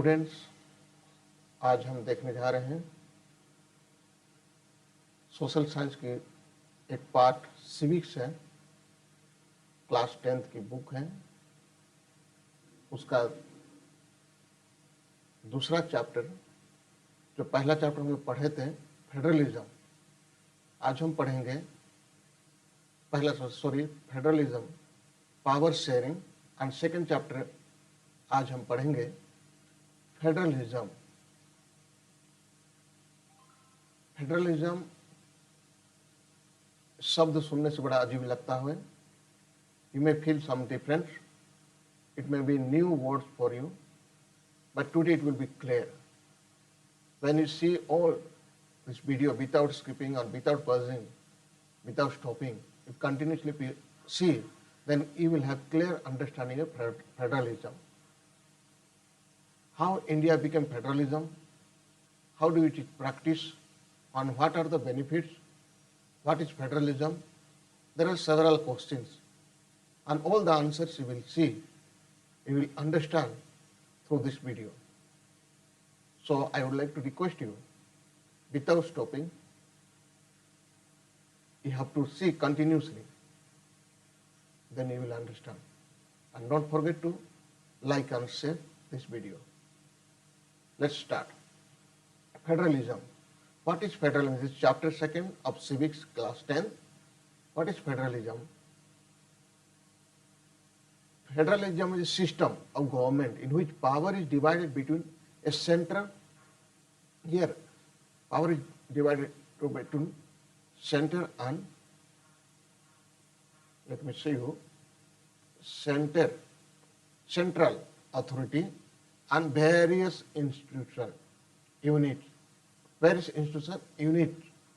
Students, आज हम देखने जा रहे हैं सोशल साइंस की एक पार्ट सिविक्स है, क्लास 10th की बुक है। उसका दूसरा चैप्टर, जो पहला चैप्टर में पढ़े थे फेडरलिज्म, आज हम पढ़ेंगे federalism, power sharing, and second chapter आज हम पढ़ेंगे फेडरलिज्म। फेडरलिज्म शब्द सुनने से बड़ा अजीब लगता है। You may feel some different, it may be new words for you, but today it will be clear. When you see all this video without skipping or without pausing, without stopping, you continuously see, then you will have clear understanding of federalism. How India became federalism, how do it practice, and what are the benefits, what is federalism? There are several questions, and all the answers you will see, you will understand through this video. So I would like to request you, without stopping, you have to see continuously, then you will understand. And don't forget to like and share this video. Let's start. Federalism. What is federalism? This is chapter 2nd of civics class 10. What is federalism? Federalism is a system of government in which power is divided between a center. Here, power is divided between center and, let me show you, central authority and various institutions, units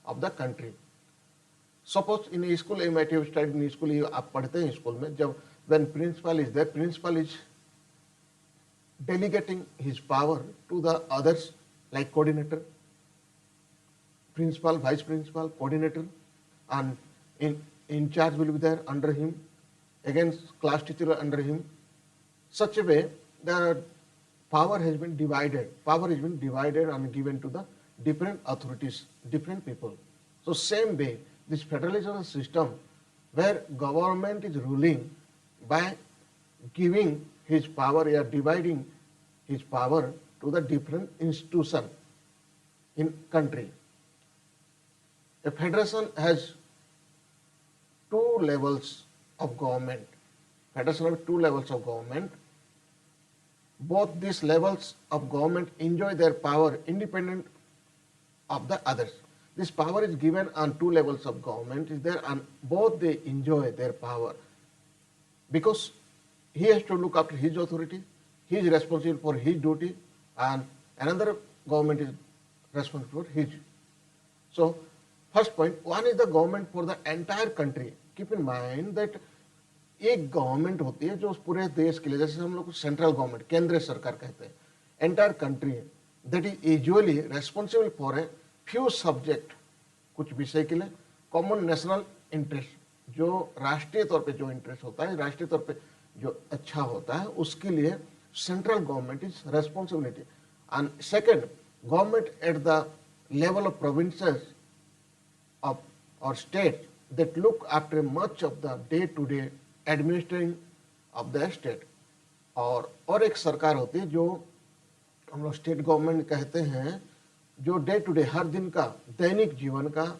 of the country. Suppose in a school, you might have studied in school, आप पढ़ते हैं school में, जब when principal is there, principal is delegating his power to the others like coordinator, principal, vice principal, coordinator, and in charge will be there under him, against class teacher under him. Such a way the power has been divided and given to the different authorities, different people. So same way, this federalism system where government is ruling by giving his power or dividing his power to the different institution in country. A federation has two levels of government. Federation has two levels of government. Both these levels of government enjoy their power independent of the others. This power is given on two levels of government is there, and both they enjoy their power. Because he has to look after his authority, he is responsible for his duty, and another government is responsible for his. So, first point, one is the government for the entire country. Keep in mind that एक government होती है जो पूरे देश के लिए, जैसे हम लोग सेंट्रल गवर्नमेंट, केंद्रीय सरकार कहते हैं, entire country, that is usually responsible for a few subject, कुछ विषय के लिए, कॉमन नेशनल इंटरेस्ट, जो राष्ट्रीय तौर पे जो इंटरेस्ट होता है, राष्ट्रीय तौर पे जो अच्छा होता है, उसके लिए central government is responsibility. And second, government at the level of provinces of और state that look after much of the day-to-day administering of the state. और एक सरकार होती है जो हम लोग स्टेट गवर्नमेंट कहते हैं, जो डे टू डे हर दिन का दैनिक जीवन का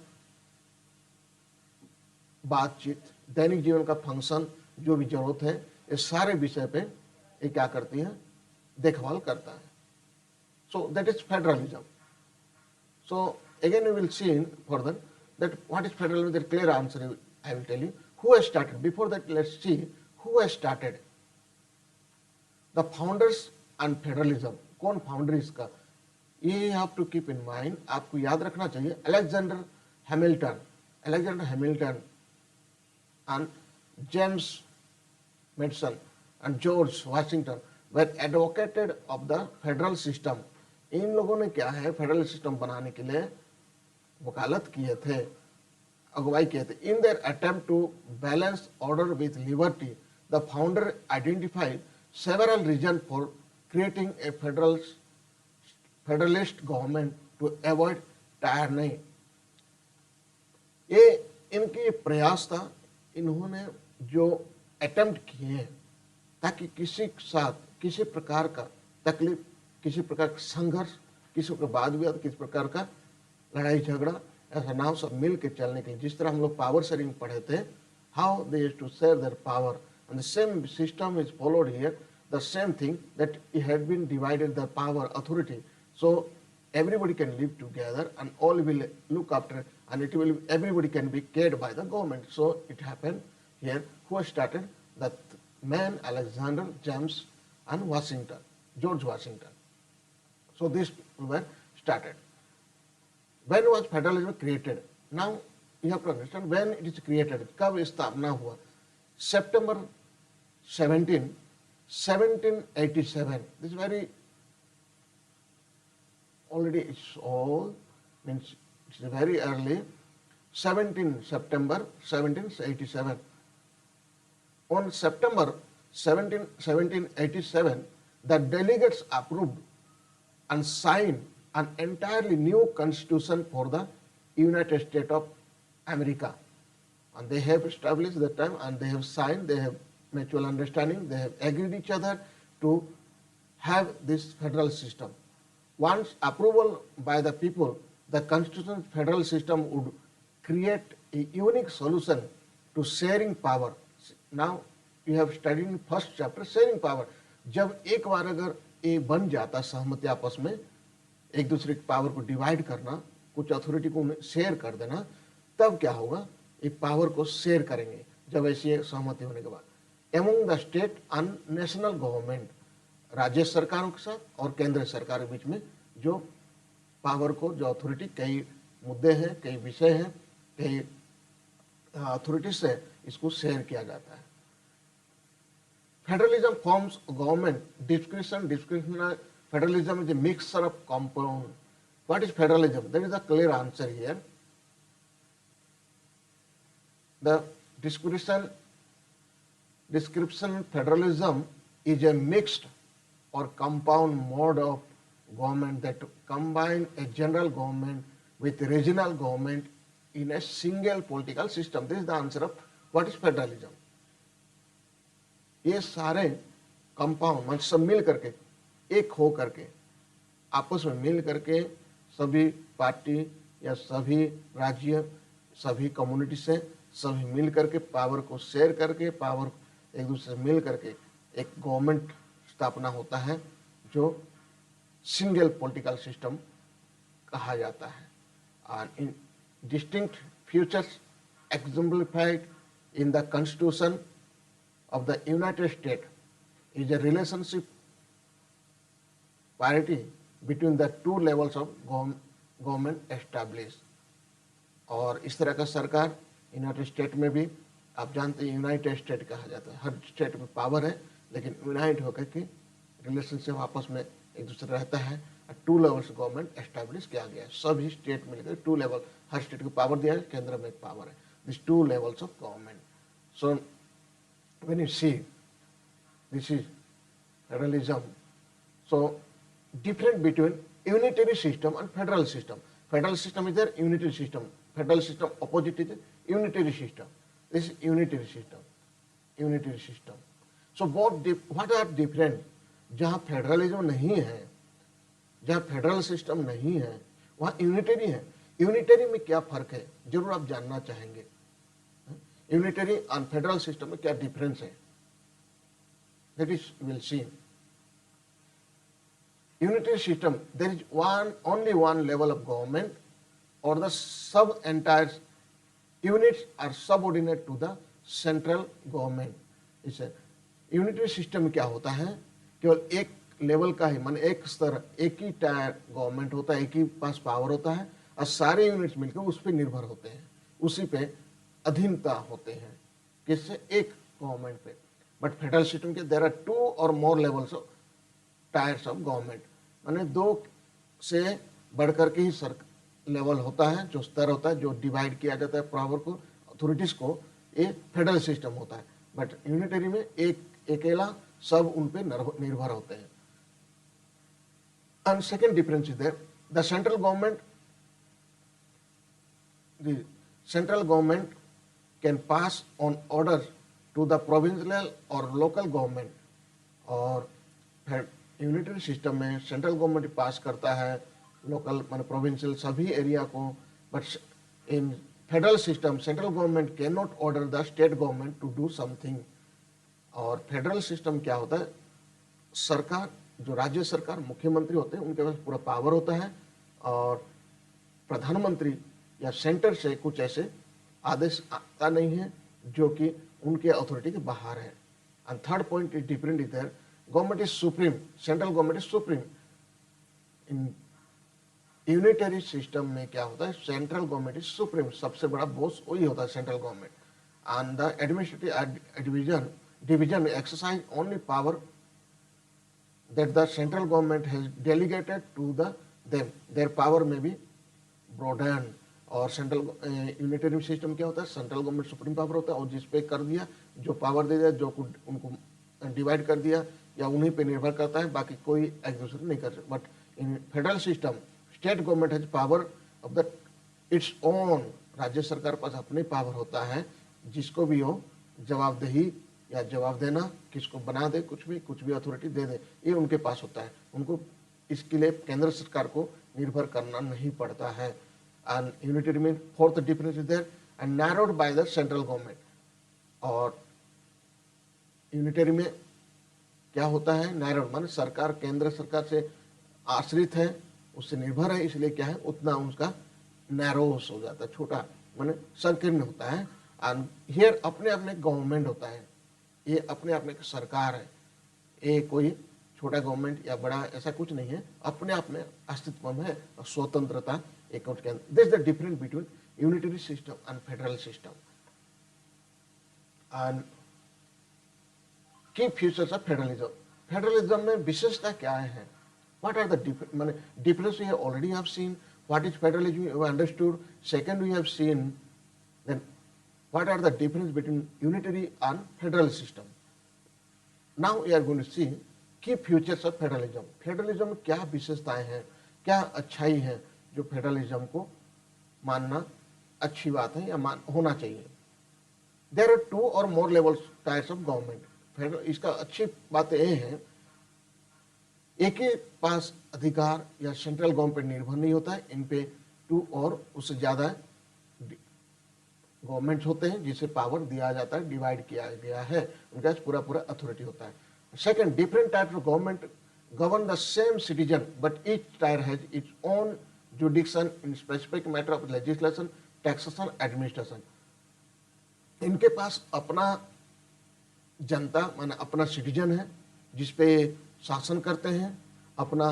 बातचीत, दैनिक जीवन का फंक्शन, जो भी जरूरत है, इस सारे विषय पे ये क्या करती है, देखभाल करता है. So that is federalism. So again we will see in further that what is federalism. The clear answer I will tell you. Who has started? Before that, let's see who has started. The founders and federalism. कौन founder इसका, ये have to keep in mind, आपको याद रखना चाहिए. Alexander Hamilton and James Madison and George Washington were advocated of the federal system. इन लोगों ने क्या है, फेडरल सिस्टम बनाने के लिए वकालत किए थे, अगुवाई किए थे. In their attempt to balance order with liberty, the founder identified several reason for creating a federalist government to avoid tyranny. ये इनकी प्रयास था, इन्होंने जो अटेम्प्ट किए हैं ताकि किसी के साथ किसी प्रकार का तकलीफ, किसी प्रकार का संघर्ष, किसी का वाद विवाद, किसी प्रकार का लड़ाई झगड़ा ऐसा ना हो, सब मिल के चलने के लिए। जिस तरह हम लोग पावर शेयरिंग पढ़े थे, how they used to share their power, and the same system is followed here, the same thing that it had been divided the power authority, so everybody can live together and all will look after, and it will, everybody can be cared by the government. So it happened here. Who started? That man, Alexander, James and Washington, George Washington. So these were started. When was federalism created? Now you have to understand when it is created. कब स्थापना हुआ? September 17, 1787. This is very already, it's all means it's very early. 17 September 1787. On September 17, 1787, the delegates approved and signed an entirely new constitution for the United States of America. And they have established that time, and they have signed, they have mutual understanding, they have agreed each other to have this federal system. Once approval by the people, the constitutional federal system would create a unique solution to sharing power. Now you have studied in first chapter sharing power. जब एक बार अगर ये बन जाता सहमति आपस में, एक दूसरे की पावर को डिवाइड करना, कुछ अथॉरिटी को शेयर कर देना, तब क्या होगा, ये पावर को शेयर करेंगे जब ऐसी सहमति होने के बाद। Among the state and national government, राज्य सरकारों के साथ और केंद्र सरकार के बीच में जो पावर को, जो अथॉरिटी, कई मुद्दे हैं, कई विषय हैं, कई अथॉरिटी से इसको शेयर किया जाता है। Federalism forms government description federalism is a mixture of compound. What is federalism? There is a clear answer here. The description federalism is a mixed or compound mode of government that combine a general government with regional government in a single political system. This is the answer of what is federalism. ये सारे compound मतलब सब मिल करके, एक हो करके, आपस में मिल करके, सभी पार्टी या सभी राज्य, सभी कम्युनिटी से सभी मिल करके पावर को शेयर करके, पावर एक दूसरे से मिल करके एक गवर्नमेंट स्थापना होता है जो सिंगल पॉलिटिकल सिस्टम कहा जाता है। और इन distinct features exemplified in the Constitution of the United States is a relationship parity between the two levels of government established। और इस तरह का सरकार यूनाइटेड स्टेट में भी, आप जानते हैं यूनाइटेड स्टेट कहा जाता है, हर स्टेट में पावर है लेकिन यूनाइट होकर के रिलेशनशिप आपस में एक दूसरे रहता है। टू लेवल्स गवर्नमेंट एस्टैब्लिश किया गया है, सभी स्टेट मिलकर टू लेवल, हर स्टेट को पावर दिया है, केंद्र में एक पावर है। This two levels of government. So when you see this is federalism, so different between unitary system and federal system. Federal system is there, unitary system, federal system opposite is unitary system. This unitary system, unitary system. So what are different? जहां federalism नहीं है, जहां federal system नहीं है, वहां unitary है। Unitary में क्या फर्क है, जरूर आप जानना चाहेंगे। यूनिटरी और फेडरल सिस्टम में क्या डिफरेंस है, that is will see. Unitary system, there is only one level of government or the sub entire units are subordinate to the central government। इसे यूनिटरी सिस्टम में क्या होता है, केवल एक लेवल का ही, माने एक स्तर, एक ही टायर गवर्नमेंट होता है, एक ही पास पावर होता है और सारे यूनिट्स मिलकर उस पर निर्भर होते हैं, उसी पे अधीनता होते हैं, किससे? एक गवर्नमेंट पे। बट फेडरल सिस्टम के there are two or more levels of tiers of government, माने दो से बढ़कर के ही लेवल होता है, जो स्तर होता है, जो डिवाइड किया जाता है पावर को, अथॉरिटीज को, ये फेडरल सिस्टम होता है। बट यूनिटरी में एक अकेला सब उन पे निर्भर होते हैं। And second difference is that the central government can pass on orders to the provincial or local government, और यूनिटरी सिस्टम में सेंट्रल गवर्नमेंट पास करता है लोकल मान प्रोविंशियल सभी एरिया को, but in federal system central government can not order the state government to do something. और federal system क्या होता है, सरकार जो राज्य सरकार मुख्यमंत्री होते हैं उनके पास पूरा पावर होता है, और प्रधानमंत्री या सेंटर से कुछ ऐसे आदेश आता नहीं है जो कि उनके अथॉरिटी के बाहर है। And third point is different is there, government is supreme, central government is supreme. In unitary system में क्या होता है, सेंट्रल गवर्नमेंट इज सुप्रीम, सबसे बड़ा बॉस वही होता है central government. And the administrative division exercise only power that the central government has delegated to them, their power may be broadened। और सेंट्रल यूनिटरी सिस्टम क्या होता है, सेंट्रल गवर्नमेंट सुप्रीम पावर होता है और जिस पे कर दिया, जो पावर दे दिया, जो कुछ उनको डिवाइड कर दिया या उन्हीं पे निर्भर करता है, बाकी कोई एक दूसरे नहीं कर सकता। But in federal system state government has power of the its own, राज्य सरकार पास अपनी पावर होता है, जिसको भी हो जवाबदेही या जवाब देना, किसको बना दे कुछ भी अथॉरिटी दे दे, ये उनके पास होता है। उनको इसके लिए केंद्र सरकार को निर्भर करना नहीं पड़ता है। एंड यूनिटरी में fourth difference is there and narrowed by the central government. और यूनिटरी में क्या होता है, नैरोड माने सरकार केंद्र सरकार से आश्रित है, उससे निर्भर है, इसलिए क्या है उतना उसका नैरोस हो जाता है, छोटा माने संकीर्ण होता है। एंड हियर अपने अपने गवर्नमेंट होता है, ये अपने आप में सरकार है, ये कोई छोटा गवर्नमेंट या बड़ा ऐसा कुछ नहीं है, अपने आप में अस्तित्व में है और स्वतंत्रता एक के अंदर। This the difference between unitary system and federal system. And key features of federalism, federalism में विशेषता क्या है, what are the difference we have already have seen, what is federalism we have understood, second we have seen then what are the difference between unitary and federal system. Now we are going to see key features of federalism. Federalism क्या विशेषताएं हैं, क्या अच्छाई है जो federalism को मानना अच्छी बात है या होना चाहिए। There are two or more levels types of government। इसका अच्छी बात ये है, एक ही पास अधिकार या सेंट्रल गवर्नमेंट पर निर्भर नहीं होता है, इन पे टू और उससे ज्यादा गवर्नमेंट्स होते हैं जिसे पावर दिया जाता है, डिवाइड किया गया है, उनका पूरा पूरा अथॉरिटी होता है। Second, different types of government govern the same citizen but each tyre has its own जुडिक्शन in specific matter of legislation, taxation, administration. इनके पास अपना जनता माने अपना सिटीजन है जिसपे शासन करते हैं, अपना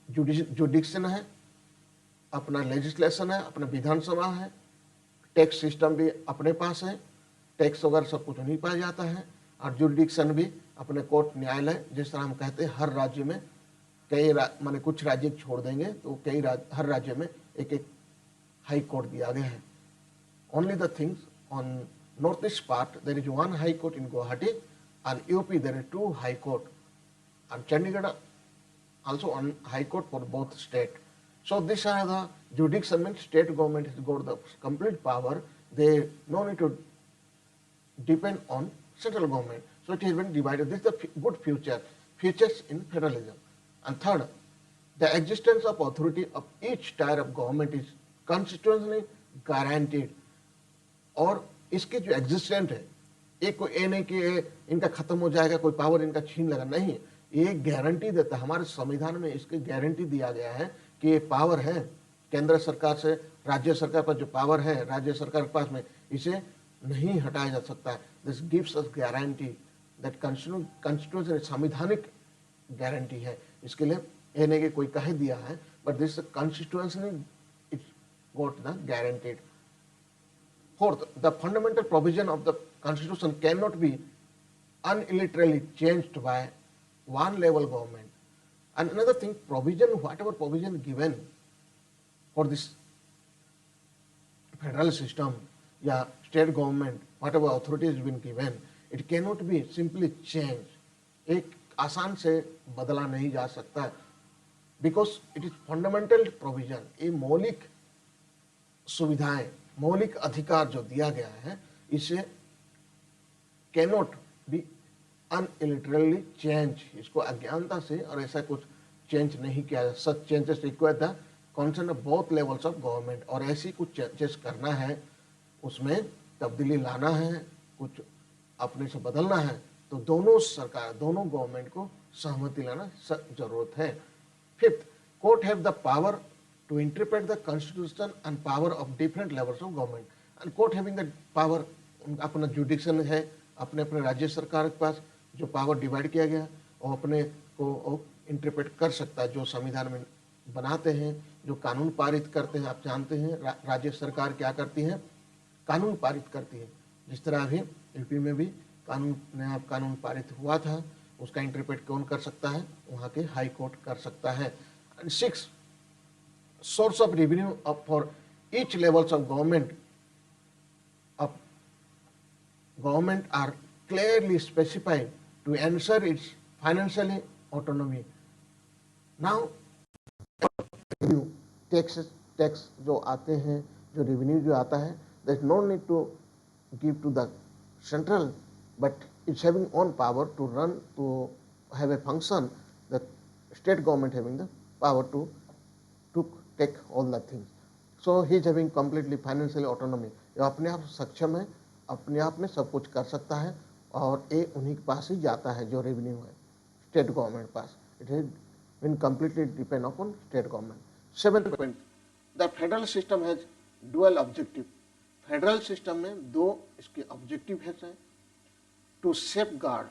जुडिक्शन है, अपना लेजिस्लेशन है, अपना विधानसभा है, टैक्स सिस्टम भी अपने पास है, टैक्स वगैरह सब कुछ नहीं पाया जाता है, और जुडिक्शन भी अपने कोर्ट न्यायालय, जिस तरह हम कहते हैं हर राज्य में कई माने कुछ राज्य छोड़ देंगे तो हर राज्य में एक एक हाई कोर्ट दिया गया है। Only the things on north east part there is one high court in Guwahati, and UP there is two high court, and Chandigarh also on high court for both state. So this are the jurisdiction means state government has got the complete power, they no need to depend on central government, so it has been divided. This is the good features in federalism. And third, the existence of authority of each tier of government is constitutionally guaranteed। और इसके जो existent है, एक कोई ये नहीं कि इनका खत्म हो जाएगा, कोई पावर इनका छीन लगा, नहीं, ये गारंटी देता है, हमारे संविधान में इसकी गारंटी दिया गया है कि ये पावर है केंद्र सरकार से, राज्य सरकार पर जो पावर है राज्य सरकार के पास में, इसे नहीं हटाया जा सकता है। This gives us guarantee that constitution संवैधानिक गारंटी है, इसके लिए ये नहीं कि कोई कह दिया है, but this constitution it got the guaranteed. Fourth, the fundamental provision of the Constitution cannot be unilaterally changed by one level government. And another thing, provision, whatever provision given for this federal system, yeah, state government, whatever authority has been given, it cannot be simply changed. एक आसान से बदला नहीं जा सकता। Because it is fundamental provision, ये मौलिक सुविधाएं, मौलिक अधिकार जो दिया गया है, इसे कैनॉट बी अनइलिटरली चेंज, इसको अज्ञानता से और ऐसा कुछ चेंज नहीं किया जा। Such changes require the concern of both levels of government, और ऐसी कुछ चेंजेस करना है, उसमें तब्दीली लाना है, कुछ अपने से बदलना है, तो दोनों सरकार, दोनों गवर्नमेंट को सहमति लाना जरूरत है। Fifth, court have the power to interpret the constitution and power of different levels of government, and court having the power, अपना जुडिक्शन है, अपने अपने राज्य सरकार के पास जो पावर डिवाइड किया गया, और अपने को इंटरप्रेट कर सकता है, जो संविधान में बनाते हैं, जो कानून पारित करते हैं। आप जानते हैं राज्य सरकार क्या करती है, कानून पारित करती है। जिस तरह अभी यूपी में भी नया कानून पारित हुआ था, उसका इंटरप्रेट कौन कर सकता है, वहाँ के हाई कोर्ट कर सकता है। And six, source of revenue for each levels of government are clearly specified to ensure its financially autonomy. Now, tax जो आते हैं, जो रेवेन्यू जो आता है, there is no need to give to the central, but it's having own power to run, to have a function, the state government having the power to take all the things. So he is having completely financial autonomy. ये अपने आप सक्षम है, अपने आप में सब कुछ कर सकता है, और ये उन्हीं के पास ही जाता है जो रेवेन्यू है, स्टेट गवर्नमेंट पास। It has been completely depend upon state government. Seventh point, the federal system has dual objective. Federal system में दो इसके ऑब्जेक्टिव है, to safeguard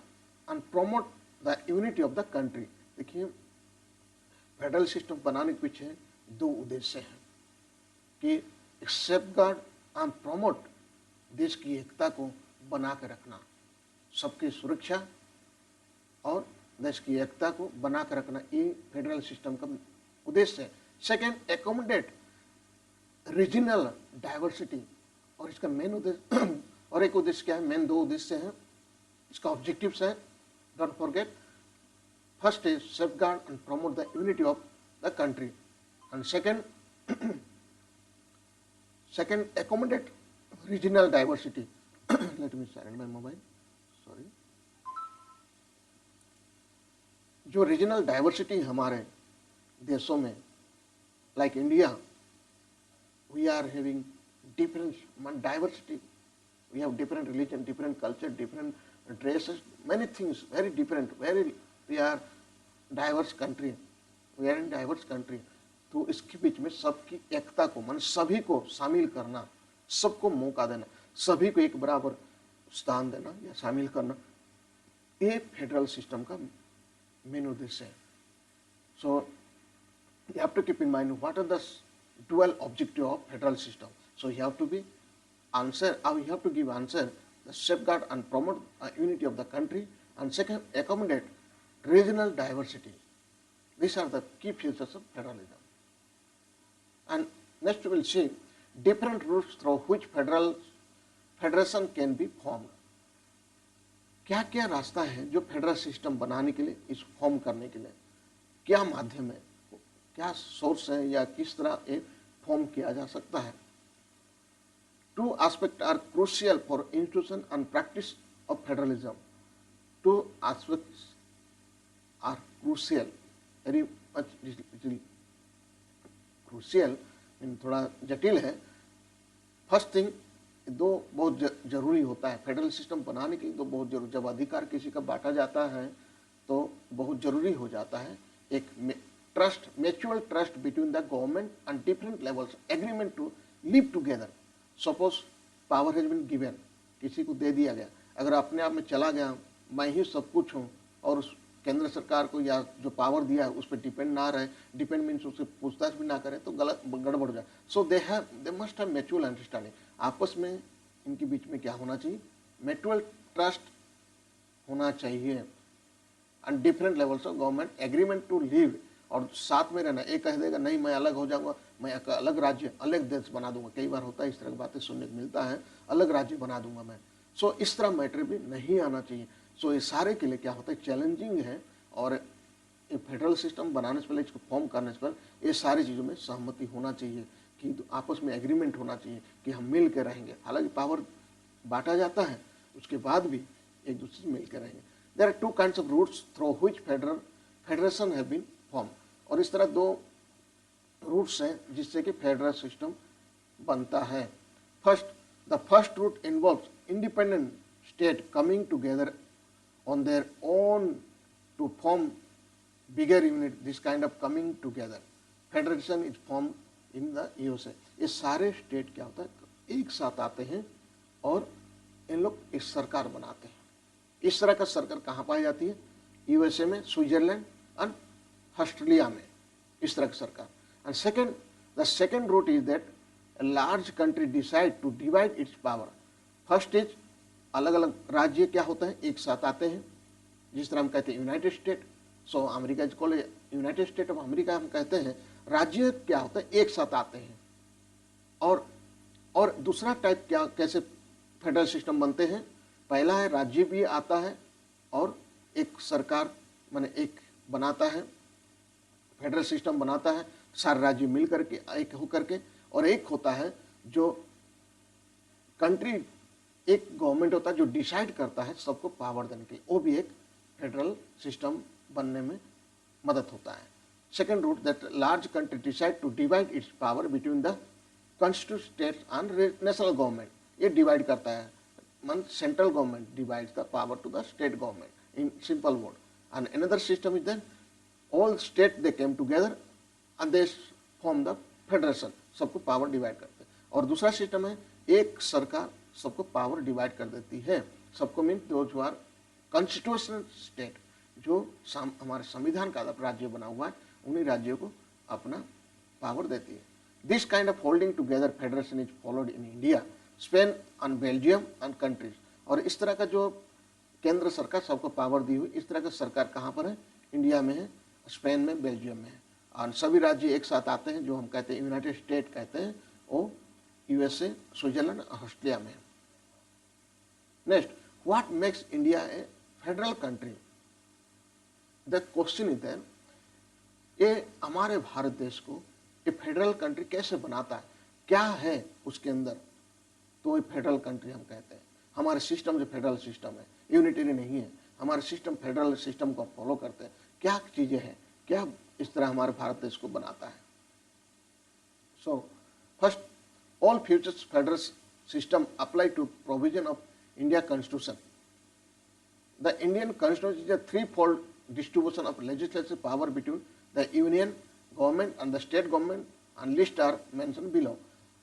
and promote the unity of the country. देखिए, federal system बनाने के पीछे दो उद्देश्य हैं, कि सेफ गार्ड एंड प्रोमोट, देश की एकता को बना के रखना, सबकी सुरक्षा और देश की एकता को बना कर रखना, ये फेडरल सिस्टम का उद्देश्य है। सेकेंड, एकोमोडेट रीजनल डाइवर्सिटी, और इसका मेन उद्देश्य और एक उद्देश्य क्या है, मेन दो उद्देश्य हैं, इसका ऑब्जेक्टिव्स है, don't forget. First is safeguard and promote the unity of the country, and second accommodate regional diversity. Let me silent my mobile, sorry. जो रीजनल डाइवर्सिटी हमारे देशों में, like India, we are having different diversity, we have different religion, different culture, different dresses, many things, very different, we are diverse country, we are in diverse country। तो इसके बीच में सबकी एकता को, मान सभी को शामिल करना, सबको मौका देना, सभी को एक बराबर स्थान देना या शामिल करना, ये फेडरल सिस्टम का मेन उद्देश्य है। सो you have to keep in mind what are the dual objective of federal system. So you have to be answer, or you have to give answer, the safeguard and promote unity of the country, and second, accommodate regional diversity. These are the key features of federalism. And next we will see different routes through which federation can be formed. क्या क्या रास्ता है जो federal system बनाने के लिए, इस form करने के लिए, क्या माध्यम है, क्या सोर्स है, या किस तरह ये फॉर्म किया जा सकता है। Two aspects are crucial for institution and practice of federalism. Two aspects are crucial, very much crucial, थोड़ा जटिल है। फर्स्ट थिंग, दो बहुत जरूरी होता है फेडरल सिस्टम बनाने के लिए, तो बहुत जरूरी, जब अधिकार किसी का बांटा जाता है तो बहुत जरूरी हो जाता है एक trust, mutual trust between the government and different levels, agreement to live together. Suppose power has been given, किसी को दे दिया गया, अगर अपने आप में चला गया, मैं ही सब कुछ हूँ, और उस केंद्र सरकार को या जो पावर दिया है उस पर डिपेंड ना रहे, डिपेंड मीन्स उससे पूछताछ भी ना करे, तो गलत गड़बड़ हो जाए। So they must have mutual understanding, आपस में इनके बीच में क्या होना चाहिए, म्यूचुअल ट्रस्ट होना चाहिए, and different levels of government agreement to live, और साथ में रहना। एक कह देगा नहीं मैं अलग हो जाऊंगा, मैं एक अलग राज्य, अलग देश बना दूंगा, कई बार होता है इस तरह की बातें सुनने को मिलता है, अलग राज्य बना दूंगा मैं। सो इस तरह मैटर भी नहीं आना चाहिए। सो ये सारे के लिए क्या होता है, चैलेंजिंग है, और ये फेडरल सिस्टम बनाने से पहले, इसको फॉर्म करने से पहले ये सारी चीज़ों में सहमति होना चाहिए कि आपस में एग्रीमेंट होना चाहिए कि हम मिल के रहेंगे। हालांकि पावर बांटा जाता है, उसके बाद भी एक दूसरे से मिल के रहेंगे। There are two kinds of routes through which federation have been form. और इस तरह दो रूट्स हैं जिससे कि फेडरल सिस्टम बनता है। The first route involves independent state coming together on their own to form bigger unit. This kind of coming together federation is formed in the USA. ये सारे स्टेट क्या होता है, एक साथ आते हैं और इन लोग एक सरकार बनाते हैं। इस तरह का सरकार कहाँ पाई जाती है? यूएसए में, स्विट्जरलैंड और ऑस्ट्रेलिया में, इस तरह की सरकार। And the second route is that a large country decide to divide its power. First इज अलग अलग राज्य क्या होता है, एक साथ आते हैं, जिस तरह हम कहते हैं यूनाइटेड स्टेट। सो अमेरिका को यूनाइटेड स्टेट ऑफ अमेरिका हम कहते हैं। राज्य क्या होता है, एक साथ आते हैं। और दूसरा टाइप क्या, कैसे फेडरल सिस्टम बनते हैं? पहला है राज्य भी आता है और एक सरकार माने एक बनाता है, फेडरल सिस्टम बनाता है, सारे राज्य मिल करके एक होकर के। और एक होता है जो कंट्री, एक गवर्नमेंट होता है जो डिसाइड करता है सबको पावर देने के लिए, वो भी एक फेडरल सिस्टम बनने में मदद होता है। Second route that large country decide to divide its power between the constitute state and national government. ये डिवाइड करता है, मान central government divides the power to the state government in simple word. And another system is then all state they came together and they form the federation, सबको power divide करते हैं। और दूसरा system है एक सरकार सबको पावर डिवाइड कर देती है। सबको mean those who are constitutional state, जो हमारे संविधान का राज्य बना हुआ है, उन्हीं राज्यों को अपना पावर देती है। This kind of holding together federation is followed in India, Spain and Belgium and countries. और इस तरह का जो केंद्र सरकार सबको पावर दी हुई, इस तरह का सरकार कहाँ पर है? इंडिया में है, स्पेन में, बेल्जियम में है। और सभी राज्य एक साथ आते हैं, जो हम कहते हैं यूनाइटेड स्टेट कहते हैं, वो यूएसए, स्विट्जरलैंड, ऑस्ट्रेलिया में है। Next, what makes India A federal country? The question is that ये हमारे भारत देश को ये फेडरल कंट्री कैसे बनाता है, क्या है उसके अंदर? तो ये फेडरल कंट्री हम कहते हैं। हमारे सिस्टम जो फेडरल सिस्टम है, यूनिटरी नहीं है, हमारे सिस्टम फेडरल सिस्टम को फॉलो करते हैं। क्या चीजें हैं, क्या इस तरह हमारे भारत देश को बनाता है? So first, all futures federal system apply to provision of India Constitution. The Indian Constitution is a threefold distribution of legislative power between the union government and the state government, and list are mentioned below.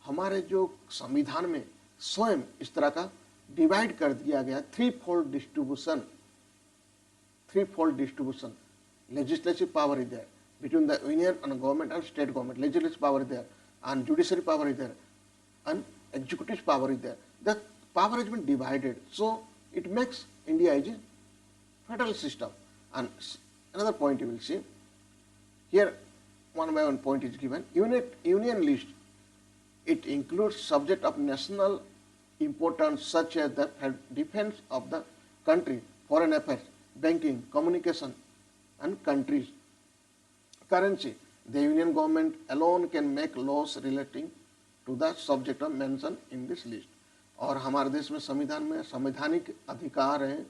हमारे जो संविधान में स्वयं इस तरह का divide कर दिया गया, three fold distribution. Legislative power is there between the union and government and state government. Legislative power is there, and judiciary power is there, and executive power is there. The power has been divided, so it makes India as a federal system. And another point you will see here, one by one point is given. Union list, it includes subject of national importance such as the defense of the country, foreign affairs, banking, communication, and countries. Currency, the union government alone can make laws relating to the subject of mention in this list. और हमारे देश में संविधान में संवैधानिक अधिकार है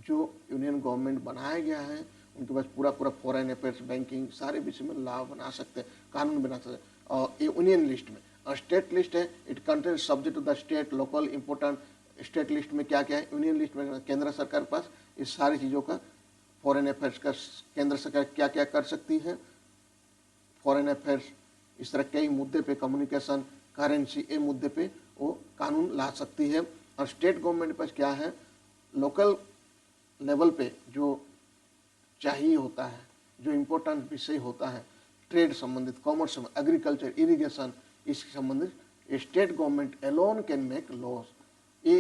जो यूनियन गवर्नमेंट बनाया गया है, उनके पास पूरा फॉरेन अफेयर्स, बैंकिंग, सारे विषय में लॉ बना सकते हैं, कानून बना सकते हैं। और ये यूनियन लिस्ट में। और स्टेट लिस्ट है, it contains subject to the state, local important. State list में क्या क्या है? यूनियन लिस्ट में केंद्र सरकार के पास इस सारी चीज़ों का, फॉरेन अफेयर्स का केंद्र सरकार क्या क्या कर सकती है, फॉरेन अफेयर्स, इस तरह कई मुद्दे पे, कम्युनिकेशन, करेंसी, ये मुद्दे पे वो कानून ला सकती है। और स्टेट गवर्नमेंट के पास क्या है? लोकल लेवल पे जो चाहिए होता है, जो इम्पोर्टेंट विषय होता है, ट्रेड संबंधित, कॉमर्स संबंधित, एग्रीकल्चर, इरिगेशन, इससे संबंधित state government alone can make laws. ये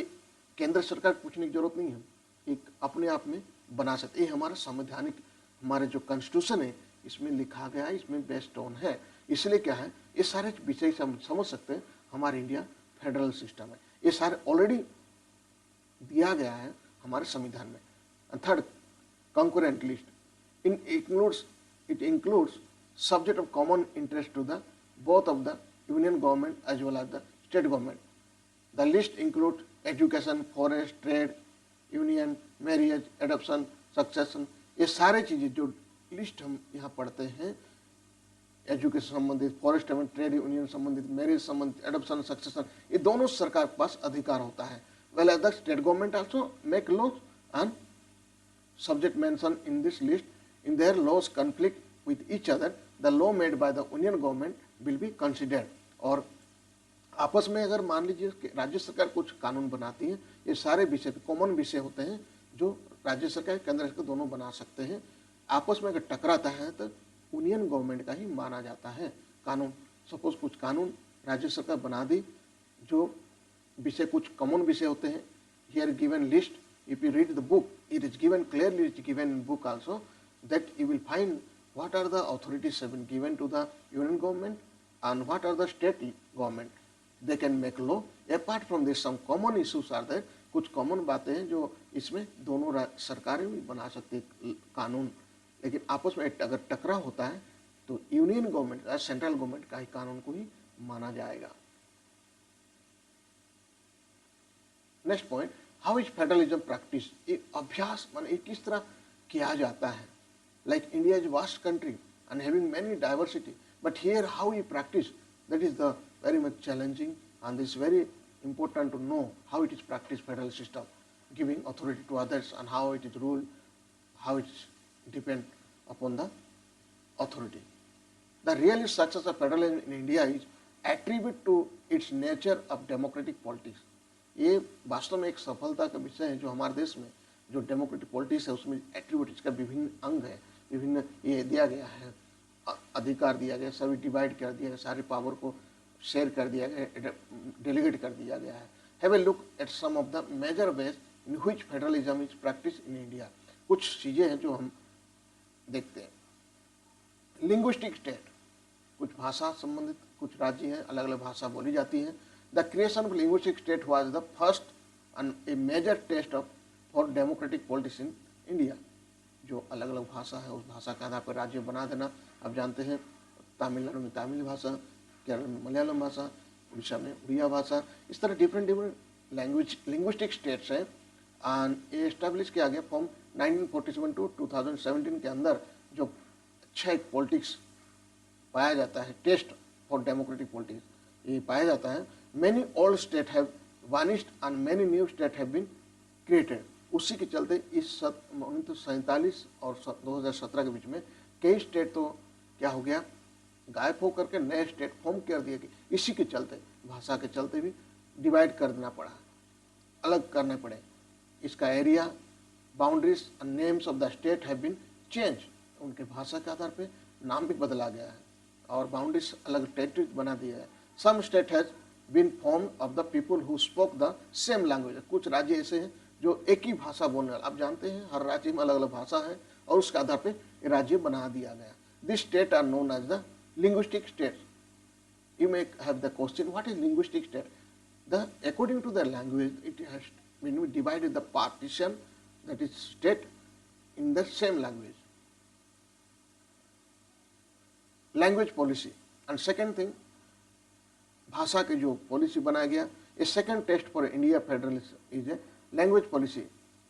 केंद्र सरकार को पूछने की जरूरत नहीं है, एक अपने आप में बना सकते। ये हमारा संवैधानिक, हमारे जो कॉन्स्टिट्यूशन है इसमें लिखा गया है, इसमें बेस्ड ऑन है। इसलिए क्या है, ये सारे विषय से हम समझ सकते हैं हमारे इंडिया फेडरल सिस्टम है। ये सारे ऑलरेडी दिया गया है हमारे संविधान में। Third, concurrent list, in includes it includes subject of common interest to the both of the union government as well as the state government. The list includes education, forest, trade, union, marriage, adoption, succession. ये सारे चीज़ें जो list हम यहाँ पढ़ते हैं, education संबंधित, forest एवं ट्रेड यूनियन संबंधित, मैरिज संबंधित, एडॉप्शन, सक्सेशन, ये दोनों सरकार के पास अधिकार होता है. Well as the state government also make law and subject mentioned in this list in their laws conflict with each other, the law made by the union government will be considered. और आपस में अगर मान लीजिए कि राज्य सरकार कुछ कानून बनाती है, ये सारे विषय कॉमन विषय होते हैं जो राज्य सरकार केंद्र सरकार दोनों बना सकते हैं. आपस में अगर टकराता है तो यूनियन गवर्नमेंट का ही माना जाता है कानून. सपोज कुछ कानून राज्य सरकार बना दी जो विषय कुछ कॉमन विषय होते हैं. Here given list, if you read the book, it is given clearly, it is given in book also, that you will find what are the authorities have been given to the union government and what are the state government. They can make law. Apart from this, some common issues are there. कुछ common बातें हैं जो इसमें दोनों सरकारें भी बना सकती है कानून, लेकिन आपस में अगर टकराव होता है तो यूनियन गवर्नमेंट या सेंट्रल गवर्नमेंट का ही कानून को ही माना जाएगा. Next point, how is federalism practice. ये अभ्यास माने किस तरह किया जाता है. Like India is vast country and having many diversity, but here how you practice, that is the very much challenging and this very important to know how it is practiced federal system, giving authority to others and how it is ruled, how it depend upon the authority. The real success of federalism in India is attribute to its nature of democratic politics. ये वास्तव में एक सफलता का विषय है जो हमारे देश में जो डेमोक्रेटिक पॉलिटिक्स है उसमें एट्रीब्यूट इसका विभिन्न अंग है, विभिन्न ये दिया गया है, अधिकार दिया गया, सभी डिवाइड कर दिया गया, सारे पावर को शेयर कर दिया गया, डेलीगेट कर दिया गया है. Have a look at some of the major ways in which federalism is practice in India. कुछ चीज़ें हैं जो हम देखते हैं. लिंग्विस्टिक स्टेट, कुछ भाषा संबंधित कुछ राज्य हैं, अलग अलग भाषा बोली जाती है. The creation of linguistic state was the first and a major test of for democratic politics in India. जो अलग अलग भाषा है उस भाषा के आधार पर राज्य बना देना. आप जानते हैं तमिलनाडु में तमिल भाषा, केरल में मलयालम भाषा, उड़ीसा में उड़िया भाषा, इस तरह different different language linguistic states हैं. एंड ये इस्टेब्लिश किया गया फ्रॉम 1947 टू 2017 के अंदर. जो अच्छा एक पॉलिटिक्स पाया जाता है, टेस्ट फॉर डेमोक्रेटिक पॉलिटिक्स ये पाया जाता है. Many old state have vanished and many new state have been created. उसी के चलते इस 1947 और 2017 के बीच में कई स्टेट तो क्या हो गया, गायब हो करके नए स्टेट फॉर्म कर दिए गए. इसी के चलते भाषा के चलते भी डिवाइड कर देना पड़ा, अलग करने पड़े. इसका area, boundaries and names of the state have been change. उनके भाषा के आधार पे नाम भी बदला गया है और बाउंड्रीज अलग टेरिटरीज बना दिया है. Some state has been form of the people who spoke the same language. कुछ राज्य ऐसे हैं जो एक ही भाषा बोलने वाले. आप जानते हैं हर राज्य में अलग अलग भाषा है और उसके आधार पे राज्य बना दिया गया. This state are known as the linguistic states. You may have the question, what is linguistic state? According to the language, it has been divided the partition, that is state, in the same language. Language policy. And second thing, भाषा के जो policy बनाया गया, a second test for India federalism is a language policy.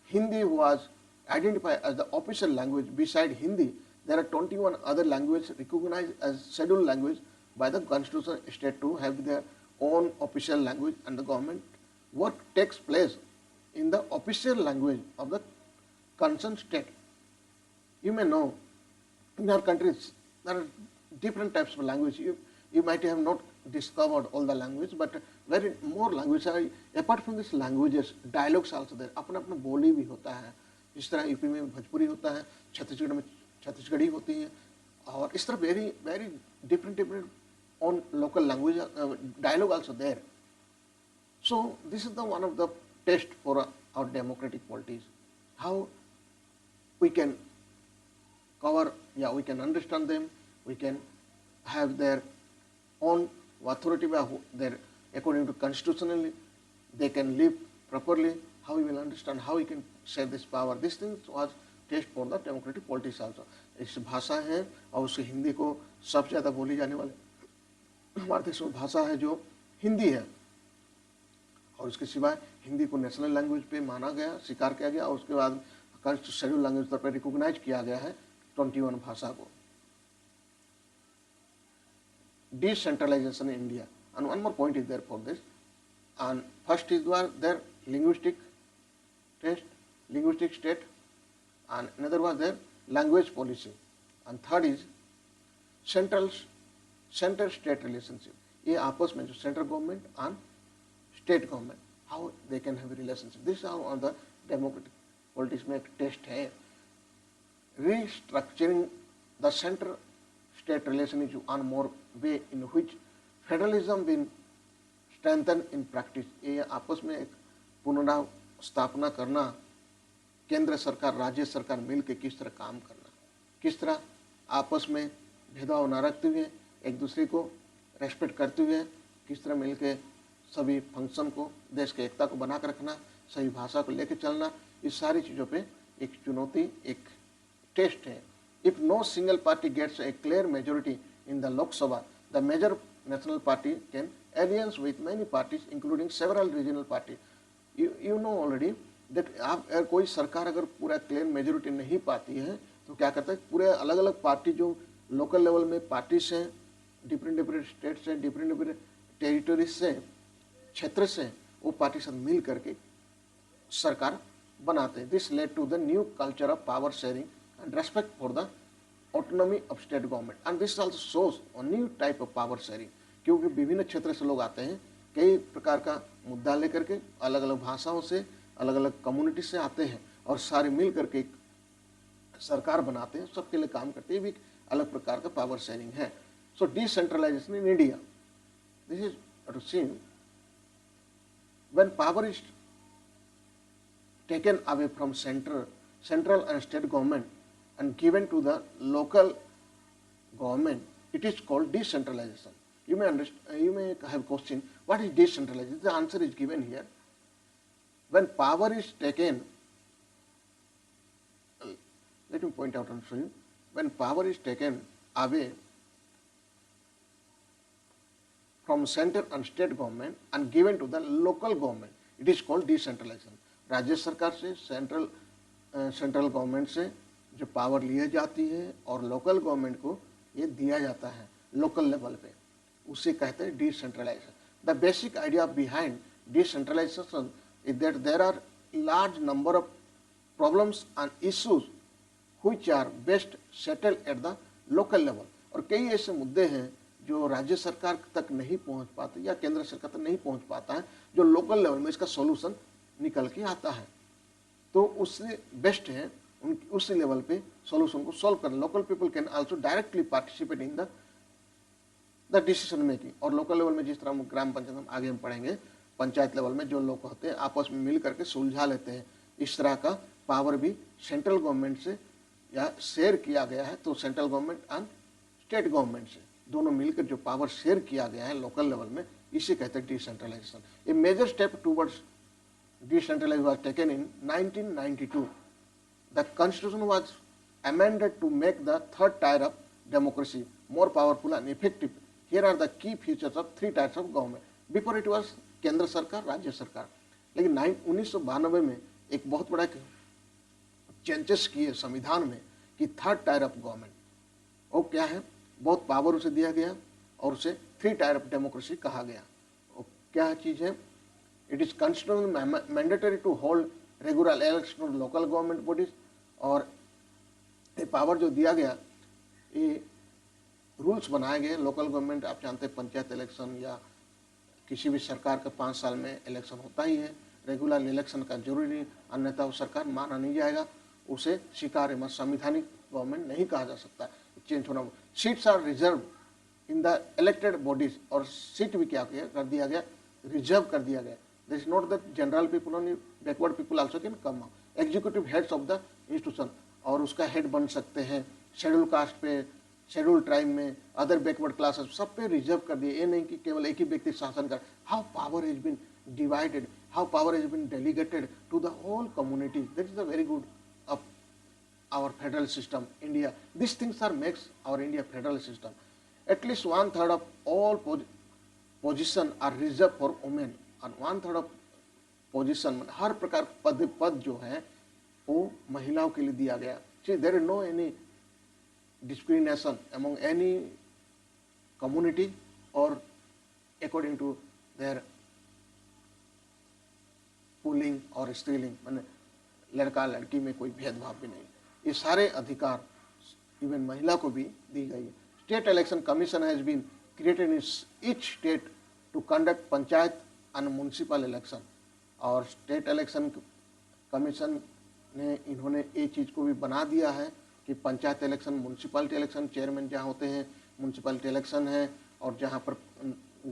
Hindi was identified as the official language. Beside Hindi, there are 21 other languages recognized as scheduled language by the constitution state to have their own official language, and the government work takes place in the official language of the concerned state. You may know in our countries there are different types of language. You might have not discovered all the language, but very more languages are. Apart from these languages, dialogues also there. अपना अपना बोली भी होता है. जिस तरह UP में भोजपुरी होता है, छत्तीसगढ़ में छत्तीसगढ़ी होती है, और इस तरह very very different on local language dialogue also there. So this is the one of the test for our democratic politics. How we can cover, yeah, we can understand them, we can have their own authority by their, according to constitutionally, they can live properly, how we will understand, how we can share this power. This thing was test for the democratic politics also. इस भाषा है और उसके हिंदी को सबसे ज़्यादा बोली जाने वाले हमारे देश में भाषा है जो हिंदी है। और उसके सिवाय हिंदी को नेशनल लैंग्वेज पे माना गया, स्वीकार किया गया और उसके बाद शेड्यूल लैंग्वेज तौर पर रिकॉग्नाइज किया गया है 21 भाषा को। Decentralization in India, and one more point is there for this. And first is their linguistic test, linguistic state, and another was their language policy, and third is central state relationship. ये आपस में जो central government and state government how they can have relationship, this are on the democratic politics में एक test है। Restructuring the centre state relation is one more way in which federalism will strengthen in practice। ये आपस में एक पुनः स्थापना करना, केंद्र सरकार राज्य सरकार मिलकर किस तरह काम करना, किस तरह आपस में भेदभाव न रखते हुए एक दूसरे को रेस्पेक्ट करते हुए किस तरह मिलकर सभी फंक्शन को, देश की एकता को बनाकर रखना, सही भाषा को लेकर चलना, इस सारी चीज़ों पे एक चुनौती, एक टेस्ट है। If no single party gets a clear majority in the Lok Sabha, the major national party can alliance with many parties, including several regional parties. You know already that अगर कोई सरकार अगर पूरा क्लियर मेजोरिटी नहीं पाती है तो क्या करता है, पूरे अलग अलग पार्टी जो लोकल लेवल में पार्टीज हैं, डिफरेंट स्टेट्स हैं, डिफरेंट टेरिटरीज से, क्षेत्र से, वो पार्टी सब मिल करके सरकार बनाते हैं। This led to the new culture of power sharing and respect for the autonomy of state government, and this also shows a new type of power sharing, क्योंकि विभिन्न क्षेत्र से लोग आते हैं, कई प्रकार का मुद्दा लेकर के, अलग अलग भाषाओं से, अलग अलग कम्युनिटी से आते हैं और सारे मिल करके एक सरकार बनाते हैं, सबके लिए काम करते हैं। भी अलग प्रकार का पावर शेयरिंग है। So decentralisation in India, this is to see when power is taken away from central and state government and given to the local government, it is called decentralization. You may understand, you may have question, what is decentralization? The answer is given here. When power is taken, let me point out and show you, when power is taken away from center and state government and given to the local government, it is called decentralization. राज्य सरकार से central government से जो power ली जाती है और local government को ये दिया जाता है लोकल लेवल पे, उसे कहते हैं decentralization. The basic idea behind decentralization is that there are large number of problems and issues which are best settle at the local level. और कई ऐसे मुद्दे हैं जो राज्य सरकार तक नहीं पहुंच पाते या केंद्र सरकार तक नहीं पहुंच पाता है, जो लोकल लेवल में इसका सॉल्यूशन निकल के आता है, तो उससे बेस्ट है उस लेवल पे सॉल्यूशन को सॉल्व करना। Local people can also directly participate in the decision making. और लोकल लेवल में जिस तरह ग्राम पंचायत हम आगे हम पढ़ेंगे, पंचायत लेवल में जो लोग होते हैं आपस में मिल करके सुलझा लेते हैं। इस तरह का पावर भी सेंट्रल गवर्नमेंट से या शेयर किया गया है, तो central government and state government से दोनों मिलकर जो पावर शेयर किया गया है लोकल लेवल में, इसे कहते हैं decentralization. A major step towards decentralization was taken in 1992. The constitution was amended to make the third tier of democracy more powerful and effective. Here are the key features of three tiers of government. Before it was केंद्र सरकार, राज्य सरकार, लेकिन 1992 में एक बहुत बड़ा changes किए संविधान में कि थर्ड टायर ऑफ गवर्नमेंट, वो क्या है, बहुत पावर उसे दिया गया और उसे थ्री टायर ऑफ डेमोक्रेसी कहा गया। वो क्या चीज़ है, it is constitutional mandatory to hold regular election of local government bodies. और ये पावर जो दिया गया, ये रूल्स बनाए गए। लोकल गवर्नमेंट आप जानते हैं पंचायत इलेक्शन या किसी भी सरकार का 5 साल में इलेक्शन होता ही है, रेगुलर इलेक्शन का जरूरी नहीं, अन्यथा वो सरकार माना नहीं जाएगा, उसे स्वीकार्य मत संविधानिक गवर्नमेंट नहीं कहा जा सकता, चेंज होना। Seats are reserve in the elected bodies, और सीट भी क्या कर दिया गया, रिजर्व कर दिया गया। This is not that general people only, backward people also can come. Executive heads of the institution, और उसका हेड बन सकते हैं शेड्यूल कास्ट पे, शेड्यूल ट्राइब में, अदर बैकवर्ड क्लासेस, सब पे रिजर्व कर दिए। ये नहीं कि केवल एक ही व्यक्ति शासन कर। How power has been divided, how power has been delegated to the whole community, that is a very good our federal system, India. These things are makes our India federal system. At least 1/3 of all position are reserved for women, and 1/3 of position हर प्रकार पद जो है वो महिलाओं के लिए दिया गया. There is no any discrimination among any community और अकॉर्डिंग टू देयर पुलिंग और स्त्रीलिंग, मैंने लड़का लड़की में कोई भेदभाव भी नहीं. ये सारे अधिकार इवन महिला को भी दी गई है. State election commission has been created in each state to conduct panchayat and municipal election. और स्टेट इलेक्शन कमीशन ने इन्होंने ये चीज़ को भी बना दिया है कि panchayat election, municipality election, chairman जहाँ होते हैं म्यूनसिपैलिटी इलेक्शन है, और जहाँ पर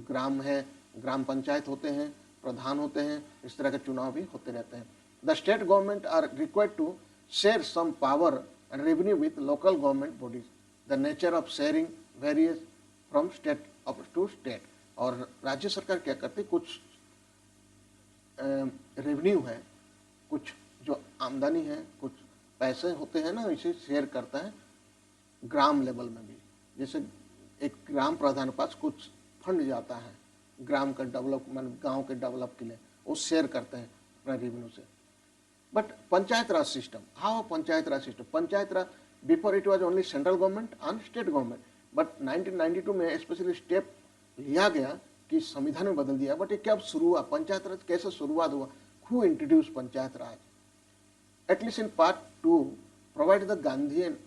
ग्राम है ग्राम पंचायत होते हैं, प्रधान होते हैं, इस तरह के चुनाव भी होते रहते हैं. The state government are required to share some power and revenue with local government bodies. The nature of sharing varies from state up to state. और राज्य सरकार क्या करती है, कुछ रेवेन्यू है, कुछ जो आमदनी है, कुछ पैसे होते हैं ना, इसे शेयर करता है ग्राम लेवल में भी. जैसे एक ग्राम प्रधान पास कुछ फंड जाता है ग्राम का डेवलपमेंट, गांव के डेवलप के लिए, वो शेयर करते हैं अपना रेवेन्यू से. But panchayat Raj system, how panchayat Raj system, panchayat Raj before it was only central government and state government. But 1992 में स्पेशली स्टेप लिया गया कि संविधान में बदल दिया. बट ये कब शुरू हुआ, पंचायत राज कैसे शुरुआत हुआ, who introduce panchayat raj? At least in part 2 provide the Gandhian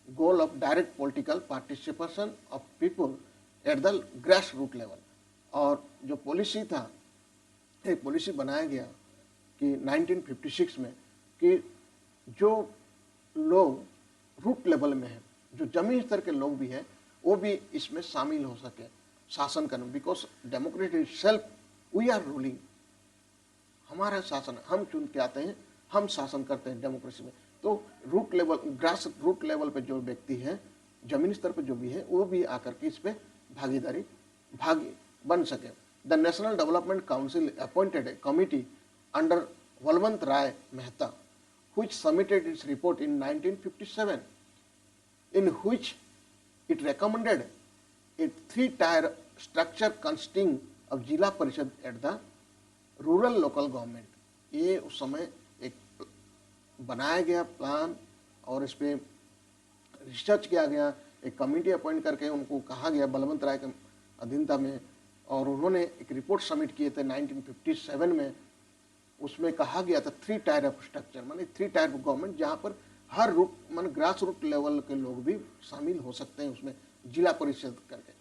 goal of direct political participation of people at the grass root level. और जो पॉलिसी था, एक पॉलिसी बनाया गया कि 1956 में कि जो लोग रूट लेवल में हैं, जो जमीन स्तर के लोग भी हैं, वो भी इसमें शामिल हो सके शासन करने. Because democracy itself we are ruling, हमारा शासन, हम चुन के आते हैं, हम शासन करते हैं डेमोक्रेसी में. तो root level, grass root level पे जो व्यक्ति हैं, जमीन स्तर पे जो भी है, वो भी आकर के इस पे भागी बन सके. The national development council appointed a committee under Balwant Rai Mehta which submitted its report in 1957, in which it recommended a 3-tier structure consisting of जिला परिषद at the rural local government. ये उस समय एक बनाया गया प्लान और इस पर रिसर्च किया गया. एक कमेटी अपॉइंट करके उनको कहा गया बलवंत राय के अधीनता में, और उन्होंने एक रिपोर्ट सबमिट किए थे 1957 में. उसमें कहा गया था 3 टायर ऑफ स्ट्रक्चर, माने 3 टायर ऑफ गवर्नमेंट, जहाँ पर हर रूट माने ग्रास रूट लेवल के लोग भी शामिल हो सकते हैं उसमें, जिला परिषद करके.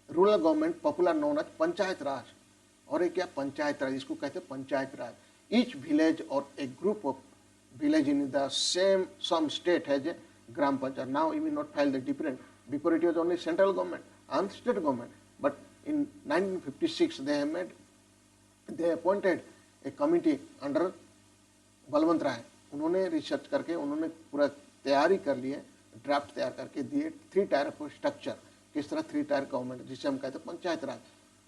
Rural government popular known as panchayat raj. और एक क्या पंचायत राज, इसको कहते हैं पंचायत राज. Each village or a group of village in the same some state has a gram panchayat. Now you will not file the different, before it was only central government and state government. But in 1956 they appointed a committee under Balwant Rai. उन्होंने research करके उन्होंने पूरा तैयारी कर लिए, draft तैयार करके दिए 3 टायर ऑफ स्ट्रक्चर, किस तरह 3 टायर गवर्नमेंट, जिसे हम कहते हैं पंचायत राज.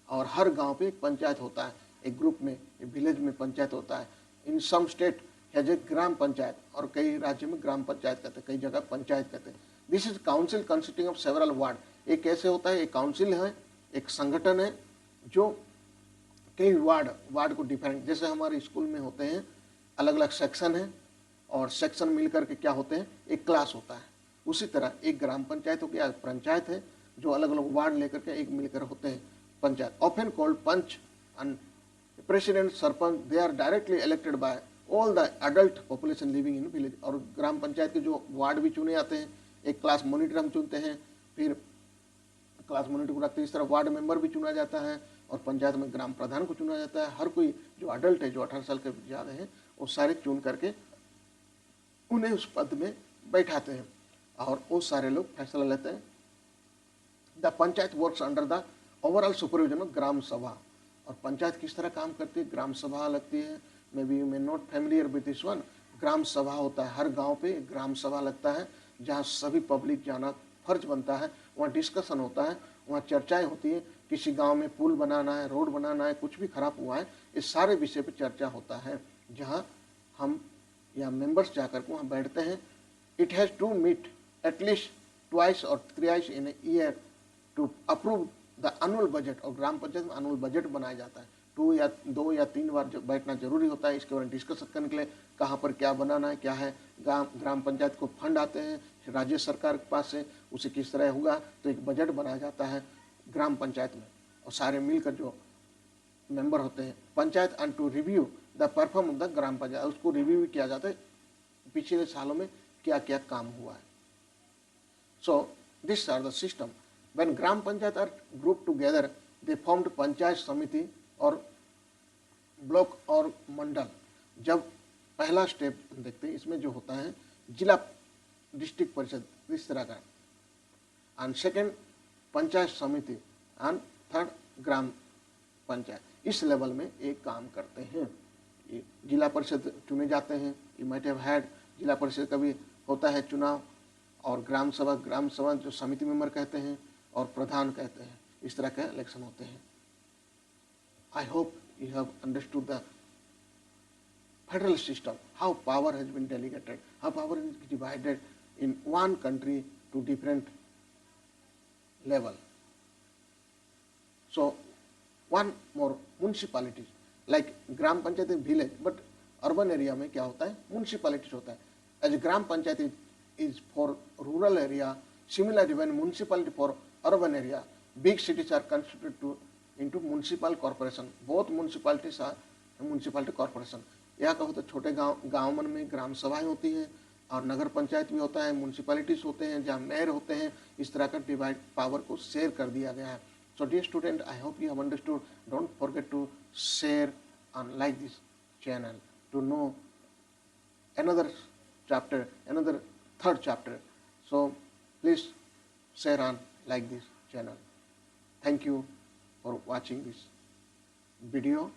और हर गांव पे एक पंचायत होता है, एक ग्रुप में, एक विलेज में पंचायत होता है. इन सम state has a gram panchayat, और कई राज्य में ग्राम पंचायत कहते हैं, कई जगह पंचायत कहते हैं. This is council consisting of several ward. एक कैसे होता है, एक काउंसिल है, एक संगठन है जो कई वार्ड को डिफरेंट, जैसे हमारे स्कूल में होते हैं अलग अलग सेक्शन है, और सेक्शन मिलकर के क्या होते हैं, एक क्लास होता है. उसी तरह एक ग्राम पंचायत हो गया, पंचायत है जो अलग अलग वार्ड लेकर के एक मिलकर होते हैं panchayat. Often called panch and president, sarpanch, they are directly elected by all the adult population living in village. और ग्राम पंचायत के जो वार्ड भी चुने जाते हैं, एक क्लास मॉनिटर हम चुनते हैं, फिर क्लास मॉनिटर को रखते हैं, इस तरह वार्ड मेंबर भी चुना जाता है, और पंचायत में ग्राम प्रधान को चुना जाता है. हर कोई जो अडल्ट है, जो 18 साल के ज़्यादा हैं, वो सारे चुन करके उन्हें उस पद में बैठाते हैं, और वो सारे लोग फैसला लेते हैं. The panchayat works under the overall supervision of gram sabha. और पंचायत किस तरह काम करती है, ग्राम सभा लगती है. May be you may not familiar with this one. Gram sabha होता है, हर गांव पे ग्राम सभा लगता है, जहां सभी पब्लिक जाना फर्ज बनता है. वहाँ डिस्कशन होता है, वहाँ चर्चाएं होती है. किसी गांव में पुल बनाना है, रोड बनाना है, कुछ भी खराब हुआ है, इस सारे विषय पे चर्चा होता है, जहाँ हम या मेंबर्स जाकर के वहाँ बैठते हैं it has to meet at least twice or thrice in a year to approve the annual budget, और ग्राम पंचायत में annual budget बनाया जाता है। 2 या 3 बार बैठना जरूरी होता है इसके बारे में डिस्कस करने के लिए, कहाँ पर क्या बनाना है, क्या है। ग्राम पंचायत को फंड आते हैं राज्य सरकार के पास से, उसे किस तरह होगा, तो एक बजट बनाया जाता है ग्राम पंचायत में, और सारे मिलकर जो मेंबर होते हैं panchayat, and to review the perform of the gram panchayat, उसको रिव्यू भी किया जाता है पिछले सालों में क्या क्या काम हुआ है। So this are the system. When gram panchayat are group together they formed panchayat samiti और ब्लॉक और मंडल। जब पहला स्टेप देखते हैं इसमें जो होता है जिला डिस्ट्रिक्ट परिषद इस तरह का, एंड सेकेंड पंचायत समिति, एंड थर्ड ग्राम पंचायत, इस लेवल में एक काम करते हैं। ये जिला परिषद चुने जाते हैं, यू माइट हैव हैड, जिला परिषद का भी होता है चुनाव, और ग्राम सभा जो समिति मेंबर कहते हैं और प्रधान कहते हैं, इस तरह के इलेक्शन होते हैं। आई hope you have understood the federal system, how power has been delegated, how power is divided in one country to different level. So one more, municipalities like gram panchayat in village, but urban area में क्या होता है, municipalities होता है। As gram panchayat is for rural area, similarly when municipality for urban area, big cities are constituted into municipal corporation, both municipalities are municipality corporation। या कहो तो छोटे गाँव में ग्राम सभाएं होती हैं, और नगर पंचायत भी होता है, म्यूनसिपैलिटीज होते हैं जहाँ मेयर होते हैं, इस तरह का डिवाइड पावर को शेयर कर दिया गया है। So dear student, I hope you have understood. Don't forget to share and like this channel to know another chapter, another third chapter. So please share and like this channel. Thank you for watching this video.